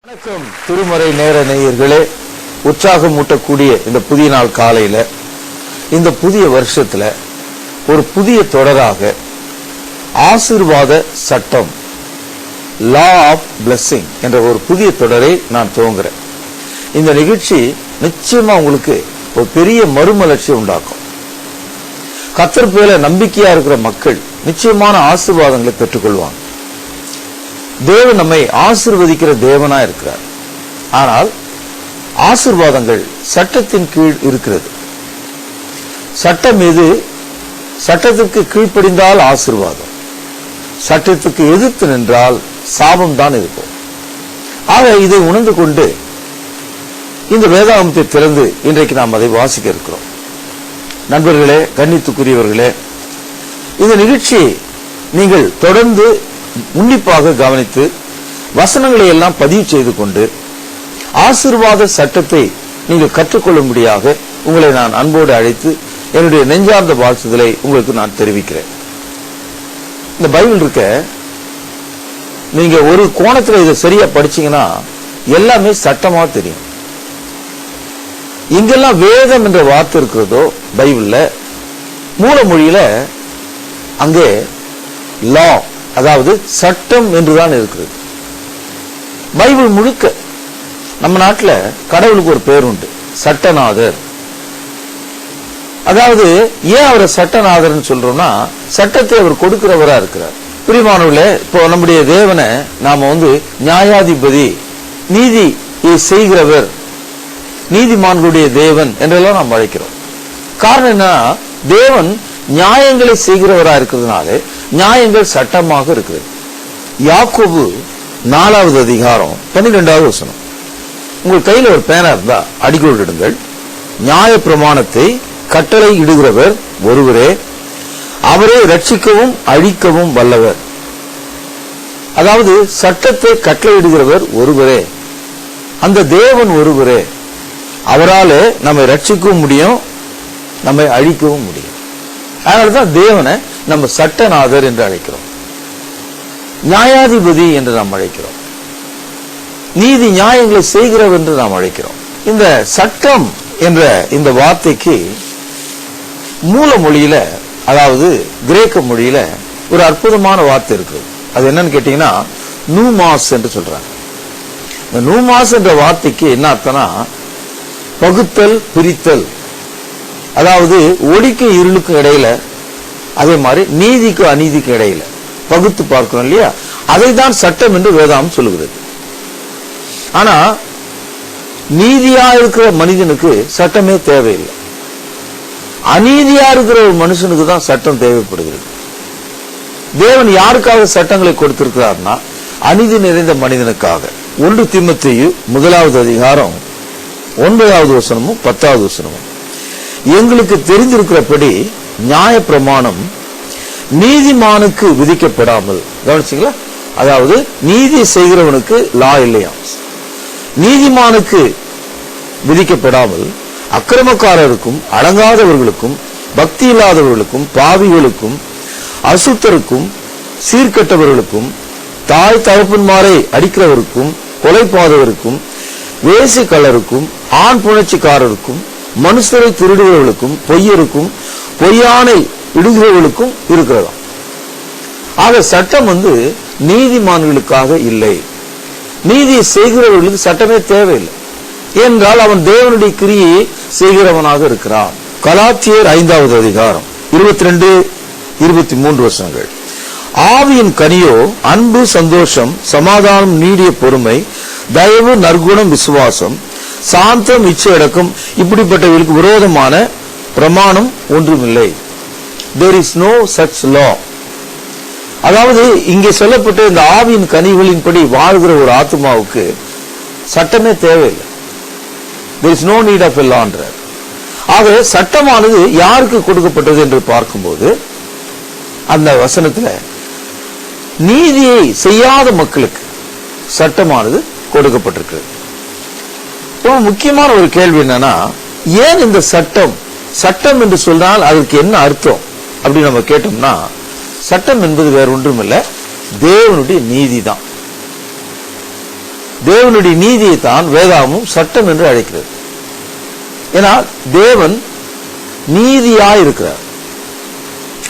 வணக்கம் திருமறை நேர நேயர்களே, உற்சாகமூட்டக்கூடிய இந்த புதிய நாள் காலையில, இந்த புதிய வருஷத்துல ஒரு புதிய தொடராக ஆசீர்வாத சட்டம், லா ஆஃப் பிளெஸிங் என்ற ஒரு புதிய தொடரை நான் துவங்குறேன். இந்த நிகழ்ச்சி நிச்சயமா உங்களுக்கு ஒரு பெரிய மறுமலர்ச்சியை உண்டாக்கும். கர்த்தர் பேரில நம்பிக்கையா இருக்கிற மக்கள் நிச்சயமான ஆசீர்வாதங்களை பெற்றுக்கொள்வாங்க. தேவன் நம்மை ஆசீர்வதிக்கிற தேவனா இருக்கிறார். ஆனால் ஆசீர்வாதங்கள் சட்டத்தின் கீழ் இருக்கிறது. சட்டம் எது? சட்டத்திற்கு கீழ்ப்படிந்தால் ஆசீர்வாதம், சட்டத்துக்கு எதிர்த்து நின்றால் சாபம் தான் இருக்கும். ஆக இதை உணர்ந்து கொண்டு இந்த வேதாகமத்தை திறந்து இன்றைக்கு நாம் அதை வாசிக்க இருக்கிறோம். நண்பர்களே, கண்ணியத்துக்குரியவர்களே, இந்த நிகழ்ச்சியை நீங்கள் தொடர்ந்து உன்னிப்பாக கவனித்து வசனங்களை எல்லாம் பதிவு செய்து கொண்டு ஆசீர்வாத சட்டத்தை நீங்கள் கற்றுக்கொள்ளும்படியாக உங்களை நான் அன்போடு அழைத்து என்னுடைய நெஞ்சார்ந்த வாழ்த்துதலை உங்களுக்கு நான் தெரிவிக்கிறேன். இந்த பைபிள் இருக்க, நீங்க ஒரு கோணத்துல இதை சரியா படிச்சீங்கன்னா எல்லாமே சட்டமா தெரியும். இங்கெல்லாம் வேதம் என்ற வார்த்தை இருக்கிறதோ பைபிள்ல, மூல மொழியில அங்கே லா, அதாவது சட்டம் என்றுதான் இருக்கிறது. பைபிள் முழுக்க நம்ம நாட்டில் கடவுளுக்கு ஒரு பேர் உண்டு, சட்டநாதர். அதாவது ஏன் அவரை சட்டநாதர்னு சொல்றோம்னா, சட்டத்தை அவர் கொடுக்கிறவரா இருக்கிறார். பிரியமானவர்களே, இப்போ நம்முடைய தேவனை நாம நியாயாதிபதி, நீதி செய்கிறவர், நீதிமான்களுடைய தேவன் என்றெல்லாம் நாம் அழைக்கிறோம். காரணம் என்ன? தேவன் நியாயங்களை செய்கிறவரா இருக்கிறதுனால நியாயங்கள் சட்டமாக இருக்கிறது. யாக்கோபு 4வது அதிகாரம் 12வது வசனம். உங்கள் கையில் ஒரு பேனா இருந்தா அடிக்கோடிடுங்கள். நியாய பிரமாணத்தை கட்டளை இடுகிறவர் ஒருவரே, அவரை ரட்சிக்கவும் அழிக்கவும் வல்லவர். அதாவது சட்டத்தை கட்டளை இடுகிறவர் ஒருவரே, அந்த தேவன் ஒருவரே. அவராலே நம்மை ரட்சிக்கவும் முடியும், நம்மை அழிக்கவும் முடியும். அதனால்தான் தேவனை நம்ம சட்டநாதர் என்று அழைக்கிறோம், நியாயாதிபதி என்று நாம் அழைக்கிறோம், நீதி நியாயங்களை செய்கிறவர் என்று நாம் அழைக்கிறோம். இந்த சட்டம் என்ற இந்த வார்த்தைக்கு மூல மொழியில, அதாவது கிரேக்க மொழியில ஒரு அற்புதமான வார்த்தை இருக்கு. அது என்னன்னு கேட்டீங்கன்னா நூமாஸ் என்று சொல்றாங்க. இந்த நூமாஸ் என்ற வார்த்தைக்கு என்ன அர்த்தம்னா, பகுத்தல், பிரித்தல். அதாவது ஒளிக்கு இருளுக்கு இடையில, அதே மாதிரி நீதிக்கு அநீதிக்கு இடையில பகுத்து பார்க்கணும் இல்லையா? அதை தான் சட்டம் என்று வேதாகம் சொல்லுகிறது. ஆனா நீதியா இருக்கிற மனிதனுக்கு சட்டமே தேவையில்லை. அநீதியா இருக்கிற ஒரு மனுஷனுக்கு தான் சட்டம் தேவைப்படுகிறது. தேவன் யாருக்காக சட்டங்களை கொடுத்திருக்கிறார்னா, அநீதி நிறைந்த மனிதனுக்காக. 1 தீமோத்தேயு 1வது அதிகாரம் 9வது வசனமும் 10வது வசனமும். எங்களுக்கு தெரிந்திருக்கிறபடி நியாய பிரமாணம் நீதிமானுக்கு விதிக்கப்படாமல், கவனிச்சீங்களா? அதாவது நீதி செய்கிறவனுக்கு லா இல்லையா, நீதிமானுக்கு விதிக்கப்படாமல் அக்கிரமக்காரருக்கும் அடங்காதவர்களுக்கும் பக்தி இல்லாதவர்களுக்கும் பாவிகளுக்கும் அசுத்தருக்கும் சீர்கெட்டவர்களுக்கும் தாய் தகப்பன்மாரை அடிக்கிறவருக்கும் கொலைபாதகருக்கும் வேசிக்கல்லருக்கும் ஆண் புணர்ச்சிக்காரருக்கும் மனுஷரை திருடுகிறவர்களுக்கும் பொய்யருக்கும் பொய்யானை இடுகிறவர்களுக்கும் இருக்கிறதாம். ஆக சட்டம் நீதிமான்களுக்காக இல்லை, நீதியை செய்கிறவர்களுக்கு சட்டமே தேவையில்லை. என்றால் அவன் தேவனுடைய கிரியை செய்கிறவனாக இருக்கிறான். கலாத்தியர் 5வது அதிகாரம் 22, 23 வசனங்கள். ஆவியின் கனியோ அன்பு, சந்தோஷம், சமாதானம், நீடிய பொறுமை, தயவு, நற்குணம், விசுவாசம், சாந்தம், இச்சையடக்கம், இப்படிப்பட்டவர்களுக்கு விரோதமான பிரமாணம் ஒன்றுமில்லை. There is no such law. அதாவது இங்கே சொல்லப்பட்ட இந்த ஆவியின் கனிகளின்படி வாழ்கிற ஒரு ஆத்மாவுக்கு சட்டமே தேவையில்லை. There is no need of a law. ஆக சட்டமானது யாருக்கு கொடுக்கப்பட்டது என்று பார்க்கும்போது, அந்த வசனத்துல நீதியை செய்யாத மக்களுக்கு சட்டமானது கொடுக்கப்பட்டிருக்கிறது. ரொம்ப முக்கியமான ஒரு கேள்வி என்னன்னா, ஏன் இந்த சட்டம் சட்டம் என்று சொன்னால் அதற்கு என்ன அர்த்தம் அப்படின்னு நம்ம கேட்டோம்னா, சட்டம் என்பது வேற ஒன்றுமில்லை, தேவனுடைய நீதி தான். தேவனுடைய நீதியை தான் வேதாகமும் சட்டம் என்று அழைக்கிறது. ஏன்னா தேவன் நீதியா இருக்கிறார்.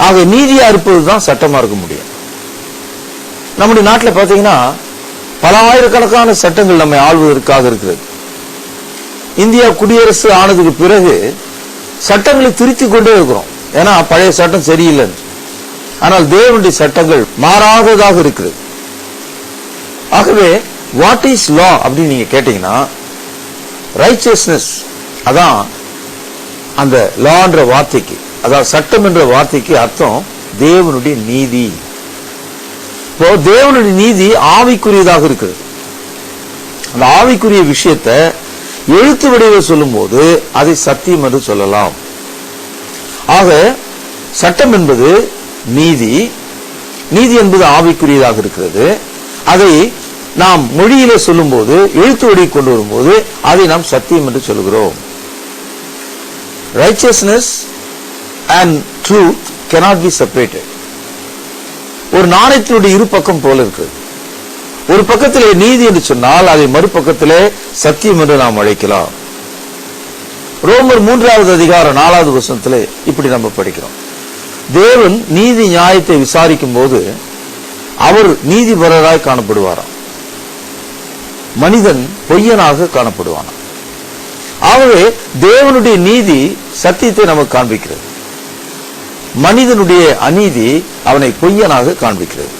ஆக நீதியா இருப்பதுதான் சட்டமா இருக்க முடியும். நம்முடைய நாட்டில் பார்த்தீங்கன்னா பல ஆயிரக்கணக்கான சட்டங்கள் நம்மை ஆள்வதற்காக இருக்கிறது. இந்தியா குடியரசு ஆனதுக்கு பிறகு சட்டங்களை திருத்திக் கொண்டே இருக்கிறோம். ஏன்னா பழைய சட்டம் சரியில்லைன்னு. ஆனால் தேவனுடைய சட்டங்கள் மாறாததாக இருக்கிறது. ஆகவே வாட் இஸ் லா அப்படின்னு நீங்க கேட்டீங்கன்னா, ரைச்சியஸ்னஸ் அதான் அந்த லான்ற வார்த்தைக்கு, அதாவது சட்டம் என்ற வார்த்தைக்கு அர்த்தம் தேவனுடைய நீதி. இப்போ தேவனுடைய நீதி ஆவிக்குரியதாக இருக்கிறது. அந்த ஆவிக்குரிய விஷயத்தை எழுத்து வடிவில் சொல்லும் போது அதை சத்தியம் என்று சொல்லலாம். ஆக சட்டம் என்பது நீதி, நீதி என்பது ஆவிக்குரியதாக இருக்கிறது. அதை நாம் மொழியிலே சொல்லும் போது, எழுத்து வடிவை கொண்டு வரும்போது அதை நாம் சத்தியம் என்று சொல்கிறோம். Righteousness and truth cannot be separated. ஒரு நாணயத்தினுடைய இரு பக்கம் போல இருக்கு. ஒரு பக்கத்திலே நீதி என்று சொன்னால் அதை மறுபக்கத்திலே சத்தியம் என்று நாம் அழைக்கலாம். ரோமர் 3வது அதிகாரம் 4வது வசனத்திலே இப்படி நம்ம படிக்கிறோம். தேவன் நீதி நியாயத்தை விசாரிக்கும் போது அவர் நீதிபரராய் காணப்படுவாராம், மனிதன் பொய்யனாக காணப்படுவானாம். ஆகவே தேவனுடைய நீதி சத்தியத்தை நமக்கு காண்பிக்கிறது, மனிதனுடைய அநீதி அவனை பொய்யனாக காண்பிக்கிறது.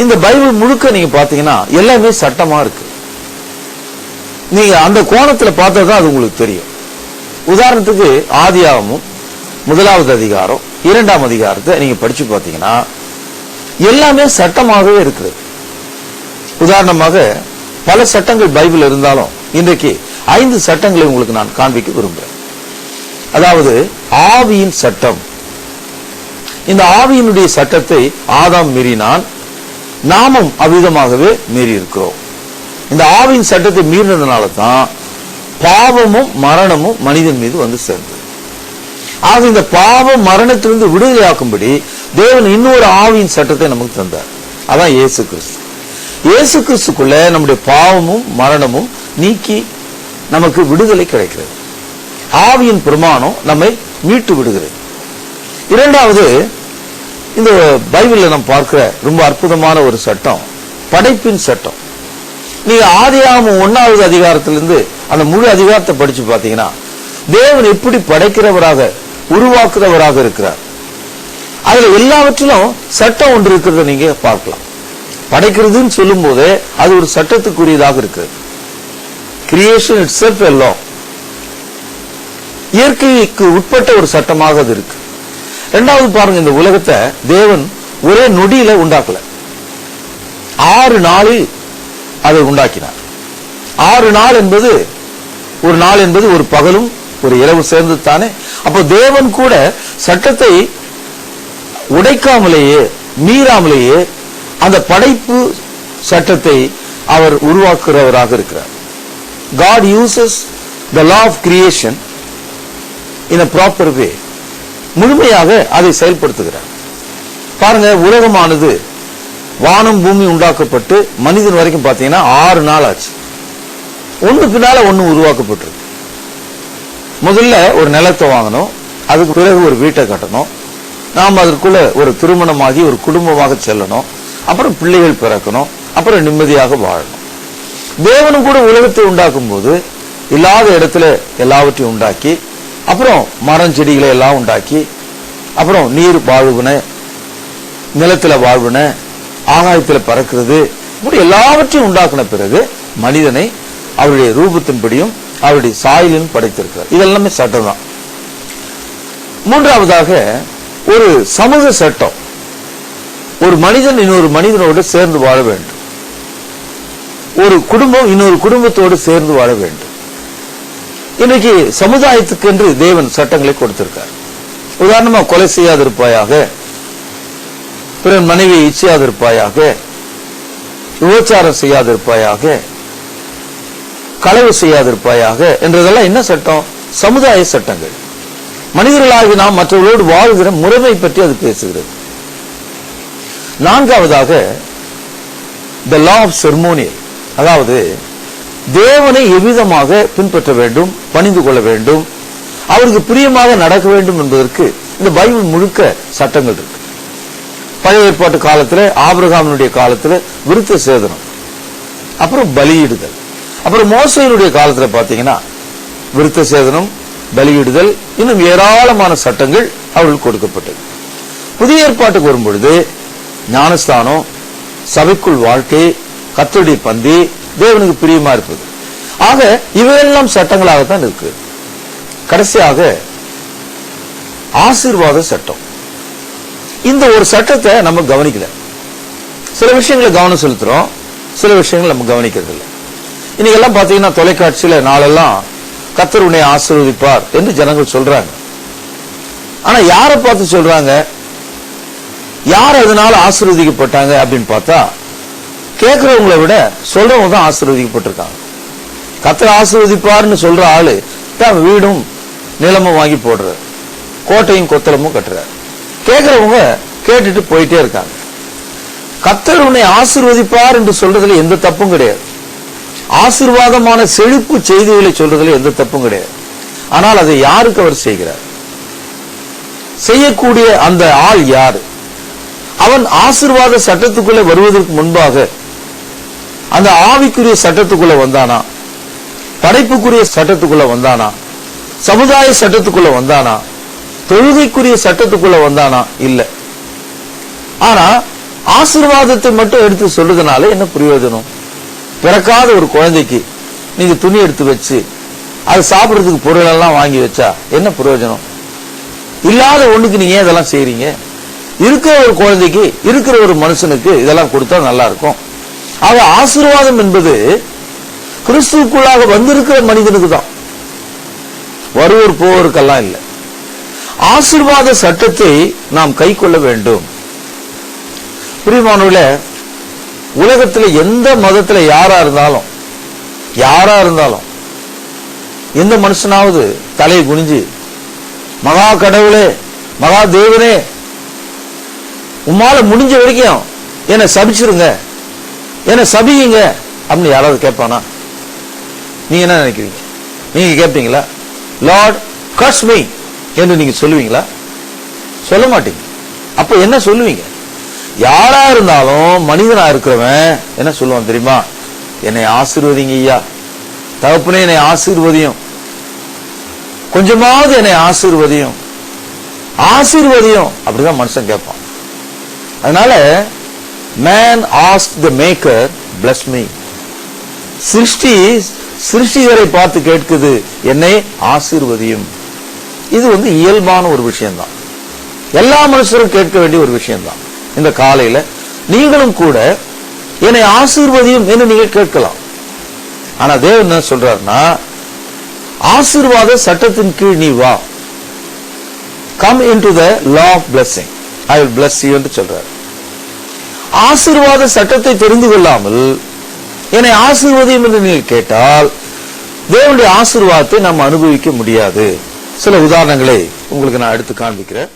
இந்த பைபிள் முழுக்க நீங்க பாத்தீங்கன்னா எல்லாமே சட்டமா இருக்கு. நீங்க அந்த கோணத்துல பார்த்தா அது உங்களுக்கு தெரியும். உதாரணத்துக்கு ஆதியாகமம் 1வது அதிகாரம் 2ஆம் அதிகாரத்தை நீங்க படிச்சு பார்த்தீங்கன்னா எல்லாமே சட்டமாகவே இருக்குது. உதாரணமாக பல சட்டங்கள் பைபிள் இருந்தாலும் இன்றைக்கு 5 சட்டங்களை உங்களுக்கு நான் காண்பிக்க விரும்புகிறேன். அதாவது ஆவியின் சட்டம். இந்த ஆவியினுடைய சட்டத்தை ஆதாம் மீறினான், நாமும் அவ்விதமாகவே மீறி இருக்கிறோம். இந்த ஆவியின் சட்டத்தை மீறினதுனால தான் பாவமும் மரணமும் மனிதன் மீது வந்து சேர்ந்தது. ஆக இந்த பாவ மரணத்திலிருந்து விடுதலையாக்கும்படி தேவன் இன்னொரு ஆவியின் சட்டத்தை நமக்கு தந்தார். அதான் இயேசு கிறிஸ்து. இயேசு கிறிஸ்துக்குள்ள நம்முடைய பாவமும் மரணமும் நீக்கி நமக்கு விடுதலை கிடைக்கிறது. ஆவியின் பிரமாணம் நம்மை மீட்டு விடுகிறது. இரண்டாவது, இந்த பைபிள்ல நாம் பார்க்கிற ரொம்ப அற்புதமான ஒரு சட்டம் படைப்பின் சட்டம். நீங்க ஆதியாகமம் 1வது அதிகாரத்திலிருந்து அந்த முழு அதிகாரத்தை படிச்சு பார்த்தீங்கன்னா தேவன் எப்படி படைக்கிறவராக உருவாக்குறவராக இருக்கிறார். அதுல எல்லாவற்றிலும் சட்டம் ஒன்று இருக்கிறத நீங்க பார்க்கலாம். படைக்கிறதுன்னு சொல்லும் போதே அது ஒரு சட்டத்துக்குரியதாக இருக்கிறது. கிரியேஷன் இட்செல்ஃப் எ லா. இயற்கைக்கு உட்பட்ட ஒரு சட்டமாக அது இருக்கு. இரண்டாவது பாருங்க, இந்த உலகத்தை தேவன் ஒரே நொடியில உண்டாக்கல, 6 நாளில் அதை உண்டாக்கினார். 6 நாள் என்பது ஒரு நாள் என்பது ஒரு பகலும் ஒரு இரவு சேர்ந்து தானே. அப்போ தேவன் கூட சட்டத்தை உடைக்காமலேயே மீறாமலேயே அந்த படைப்பு சட்டத்தை அவர் உருவாக்குறவராக இருக்கிறார். God uses the law of creation in a proper way. முழுமையாக அதை செயல்படுத்துகிறார். பாருங்க, உலகமானது வானம் பூமி உண்டாக்கப்பட்டு மனிதன் வரைக்கும் பார்த்தீங்கன்னா 6 நாள் ஆச்சு. ஒன்று பின்னால ஒன்று உருவாக்கப்பட்டிருக்கு. முதல்ல ஒரு நிலத்தை வாங்கணும், அதுக்கு பிறகு ஒரு வீட்டை கட்டணும், நாம் அதற்குள்ள ஒரு திருமணமாகி ஒரு குடும்பமாக செல்லணும், அப்புறம் பிள்ளைகள் பிறக்கணும், அப்புறம் நிம்மதியாக வாழணும். தேவனும் கூட உலகத்தை உண்டாக்கும் போது இல்லாத இடத்துல எல்லாவற்றையும் உண்டாக்கி, அப்புறம் மரம் செடிகளை எல்லாம் உண்டாக்கி, அப்புறம் நீர் வாழ்வுன, நிலத்துல வாழ்வுன, ஆகாயத்தில் பறக்கிறது, இப்படி எல்லாவற்றையும் உண்டாக்கின பிறகு மனிதனை அவருடைய ரூபத்தின்படியும் அவருடைய சாயலிலும் படைத்திருக்கிறார். இதெல்லாமே சட்டம் தான். மூன்றாவதாக ஒரு சமூக சட்டம். ஒரு மனிதன் இன்னொரு மனிதனோடு சேர்ந்து வாழ வேண்டும், ஒரு குடும்பம் இன்னொரு குடும்பத்தோடு சேர்ந்து வாழ வேண்டும். இன்னைக்கு சமுதாயத்துக்கு என்று தேவன் சட்டங்களை கொடுத்திருக்கார். உதாரணமா கொலை செய்யாதிருப்பாயாக, பிறன் மனைவியை இச்சையாதிருப்பாயாக, விபச்சாரம் செய்யாதிருப்பாயாக, களவு செய்யாதிருப்பாயாக என்றதெல்லாம் என்ன சட்டம்? சமுதாய சட்டங்கள். மனிதர்களாகி நாம் மற்றவர்களோடு வாழ்கிற முறைமை பற்றி அது பேசுகிறது. நான்காவதாக the law of ceremonial, அதாவது தேவனை எவ்விதமாக பின்பற்ற வேண்டும், பணிந்து கொள்ள வேண்டும், அவருக்கு பிரியமாக நடக்க வேண்டும் என்பதற்கு இந்த பைபிள் முழுக்க சட்டங்கள் இருக்கு. பழைய ஏற்பாட்டு காலத்துல, ஆபிரகாமினுடைய காலத்துல விருத்த சேதனம், அப்புறம் பலியிடுதல், அப்புறம் மோசேயினுடைய காலத்துல பாத்தீங்கன்னா விருத்த சேதனம், பலியிடுதல், இன்னும் ஏராளமான சட்டங்கள் அவர்களுக்கு கொடுக்கப்பட்டது. புதிய ஏற்பாட்டுக்கு வரும்பொழுது ஞானஸ்தானம், சபைக்குள் வாழ்க்கை, கர்த்தருடைய பந்தி, தேவனுக்கு பிரியமா இருப்பது, ஆக இவையெல்லாம் சட்டங்களாகத்தான் இருக்கு. கடைசியாக ஆசீர்வாத சட்டம். இந்த ஒரு சட்டத்தை நம்ம கவனிக்கல. சில விஷயங்களை கவனம் செலுத்துறோம், சில விஷயங்கள் நம்ம கவனிக்கிறது இல்லை. இன்னைக்கு எல்லாம் பாத்தீங்கன்னா தொலைக்காட்சியில நாளெல்லாம் கர்த்தர் உன்னை ஆசீர்வதிப்பார் என்று ஜனங்கள் சொல்றாங்க. ஆனா யாரை பார்த்து சொல்றாங்க, யார் அதனால ஆசீர்வதிக்கப்பட்டாங்க அப்படின்னு பார்த்தா கேட்கிறவங்களை விட சொல்றவங்க தான் ஆசீர்வதிக்கப்பட்டிருக்காங்க. கர்த்தர் ஆசீர்வதிப்பார்னு சொல்ற ஆளு தான் வீடும் நிலமும் வாங்கி போடுறாரு, கோட்டையும் கொத்தளமும் கட்டுறாரு. கேட்கிறவங்க கேட்டுட்டு போயிட்டே இருக்காங்க. கர்த்தர் உன்னை ஆசீர்வதிப்பார் என்று சொல்றதுல எந்த தப்பும் கிடையாது. ஆசீர்வாதமான செழிப்பு செய்திகளை சொல்றதுல எந்த தப்பும் கிடையாது. ஆனால் அதை யாருக்கு அவர் செய்கிறார்? செய்யக்கூடிய அந்த ஆள் யாரு? அவன் ஆசீர்வாத சட்டத்துக்குள்ள வருவதற்கு முன்பாக அந்த ஆவிக்குரிய சட்டத்துக்குள்ள வந்தானா, படைப்புக்குரிய சட்டத்துக்குள்ள வந்தானா, சமுதாய சட்டத்துக்குள்ள வந்தானா, தொழுகைக்குரிய சட்டத்துக்குள்ள வந்தானா? இல்ல. ஆனா ஆசீர்வாதத்தை மட்டும் எடுத்து சொல்றதுனால என்ன பிரயோஜனம்? பிறக்காத ஒரு குழந்தைக்கு நீங்க துணி எடுத்து வச்சு அது சாப்பிடுறதுக்கு பொருள் எல்லாம் வாங்கி வச்சா என்ன பிரயோஜனம்? இல்லாத ஒண்ணுக்கு நீங்க ஏன் இதெல்லாம் செய்றீங்க? இருக்கிற ஒரு குழந்தைக்கு, இருக்கிற ஒரு மனுஷனுக்கு இதெல்லாம் கொடுத்தா நல்லா இருக்கும். ஆக ஆசீர்வாதம் என்பது கிறிஸ்துவுக்குள்ளாக வந்திருக்கிற மனிதனுக்கு தான், வருவோர் போவோருக்கெல்லாம் இல்லை. ஆசீர்வாத சட்டத்தை நாம் கை கொள்ள வேண்டும். பிரியமானவர்களே, உலகத்தில் எந்த மதத்தில் யாரா இருந்தாலும் எந்த மனுஷனாவது தலையை குனிஞ்சு மகா கடவுளே, மகா தேவனே, உம்மால முடிஞ்ச வரைக்கும் என்னை சபிச்சிருங்க, என்னை சபியுங்க அப்படின்னு யாராவது கேட்பானா? நீங்க என்ன நினைக்கிறீங்க? நீங்க கேட்பீங்களா? லார்ட் கர்ஸ் மீ என்று நீங்க சொல்லுவீங்களா? சொல்ல மாட்டீங்க. அப்ப என்ன சொல்லுவீங்க? யாரா இருந்தாலும் மனிதனா இருக்கிறவன் என்ன சொல்லுவான் தெரியுமா? என்னை ஆசீர்வதிங்க ஐயா, தகப்பனே என்னை ஆசீர்வதியும், கொஞ்சமாவது என்னை ஆசீர்வதியும், ஆசீர்வதியும், அப்படிதான் மனுஷன் கேட்பான். அதனால man asked the maker bless me. சிருஷ்டிகரை பார்த்து கேட்குது, என்னை ஆசீர்வதியும். இது இயல்பான ஒரு விஷயம்தான், எல்லா மனுஷரும் கேட்க வேண்டிய ஒரு விஷயம்தான். இந்த காலையில நீங்களும் கூட என்னை ஆசீர்வதியும் என்று நீங்க கேட்கலாம். ஆனா தேவன் என்ன சொல்றாருன்னா, ஆசீர்வாத சட்டத்தின் கீழ் நீ வா, come into the law of blessing, I will bless you என்று சொல்றாரு. ஆசீர்வாத சட்டத்தை தெரிந்து கொள்ளாமல் என்னை ஆசீர்வதியும் என்று நீங்கள் கேட்டால் தேவனுடைய ஆசீர்வாதத்தை நாம் அனுபவிக்க முடியாது. சில உதாரணங்களை உங்களுக்கு நான் எடுத்து காண்பிக்கிறேன்.